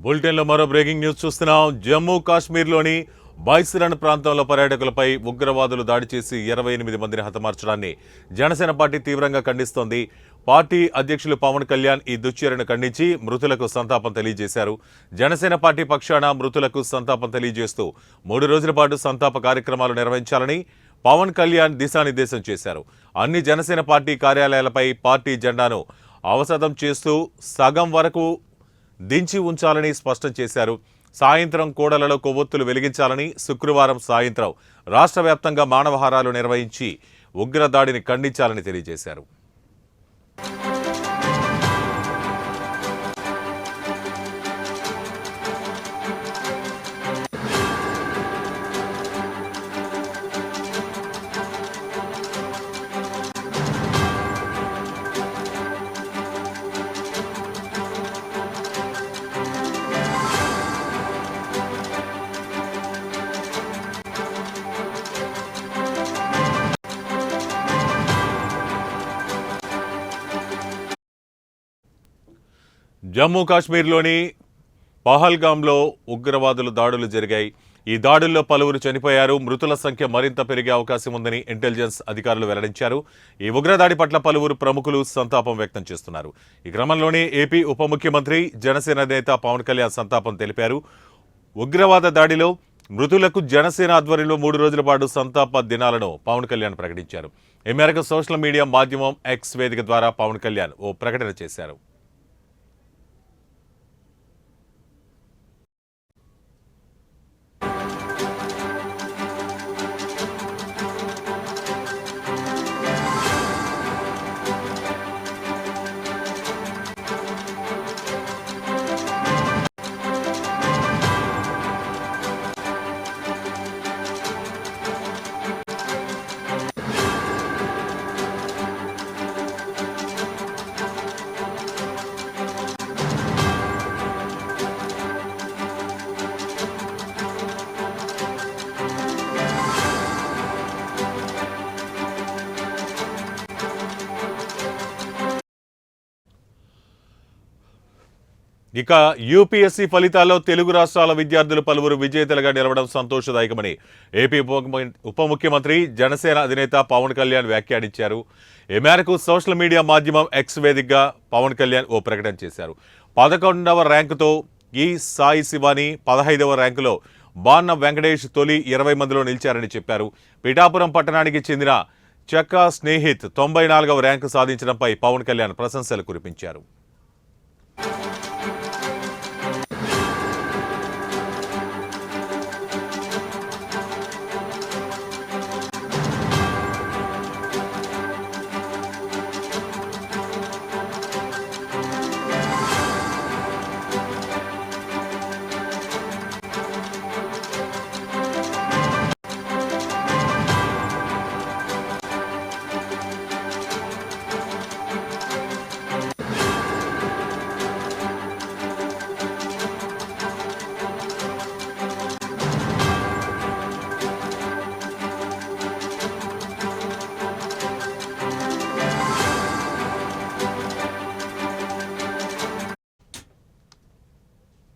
బులెటిన్లో మరో breaking news చూస్తున్నాం. జమ్మూ కాశ్మీర్లోని బైసరన్ ప్రాంతంలో పర్యాటకులపై ఉగ్రవాదులు దాడి చేసి 28 మందిని హతమార్చడాన్ని జనసేన పార్టీ తీవ్రంగా ఖండిస్తోంది. పార్టీ అధ్యక్షులు పవన్ కళ్యాణ్ ఈ దుశ్చర్యను ఖండించి మృతులకు సంతాపం తెలియజేశారు. జనసేన పార్టీ పక్షాన మృతులకు సంతాపం తెలియజేస్తూ 3 రోజుల పాటు సంతాప కార్యక్రమాలు నిర్వహించాలని పవన్ కళ్యాణ్ దిశానిర్దేశం చేశారు. అన్ని జనసేన పార్టీ కార్యాలయాలపై పార్టీ జెండాను అవసరం చేస్తూ సగం వరకు దించి ఉంచాలని స్పష్టం చేశారు. సాయంత్రం కూడలలో కొవ్వొత్తులు వెలిగించాలని, శుక్రవారం సాయంత్రం రాష్ట్ర వ్యాప్తంగా మానవహారాలు నిర్వహించి ఉగ్రదాడిని ఖండించాలని తెలియజేశారు. జమ్మూ కాశ్మీర్లోని పహల్గామ్లో ఉగ్రవాదుల దాడులు జరిగాయి. ఈ దాడుల్లో పలువురు చనిపోయారు. మృతుల సంఖ్య మరింత పెరిగే అవకాశం ఉందని ఇంటెలిజెన్స్ అధికారులు వెల్లడించారు. ఈ ఉగ్రదాడి పట్ల పలువురు ప్రముఖులు సంతాపం వ్యక్తం చేస్తున్నారు. ఈ క్రమంలోనే ఏపీ ఉప ముఖ్యమంత్రి జనసేన నేత పవన్ కళ్యాణ్ సంతాపం తెలిపారు. ఉగ్రవాద దాడిలో మృతులకు జనసేన ఆధ్వర్యంలో 3 రోజుల పాటు సంతాప దినాలను పవన్ కళ్యాణ్ ప్రకటించారు. ఈ మేరకు సోషల్ మీడియా మాధ్యమం ఎక్స్ వేదిక ద్వారా పవన్ కళ్యాణ్ ఓ ప్రకటన చేశారు. ఇక యూపీఎస్సీ ఫలితాల్లో తెలుగు రాష్ట్రాల విద్యార్థులు పలువురు విజేతలుగా నిలవడం సంతోషదాయకమని ఏపీ ఉప ముఖ్యమంత్రి జనసేన అధినేత పవన్ కళ్యాణ్ వ్యాఖ్యానించారు. ఈ మేరకు సోషల్ మీడియా మాధ్యమం ఎక్స్ వేదికగా పవన్ కళ్యాణ్ ఓ ప్రకటన చేశారు. 11వ ర్యాంకుతో ఈ సాయి శివాని, 15వ ర్యాంకులో బాన్న వెంకటేష్ తొలి 20 మందిలో నిలిచారని చెప్పారు. పిఠాపురం పట్టణానికి చెందిన చక్కా స్నేహిత్ 94వ ర్యాంకు సాధించడంపై పవన్ కళ్యాణ్ ప్రశంసలు కురిపించారు.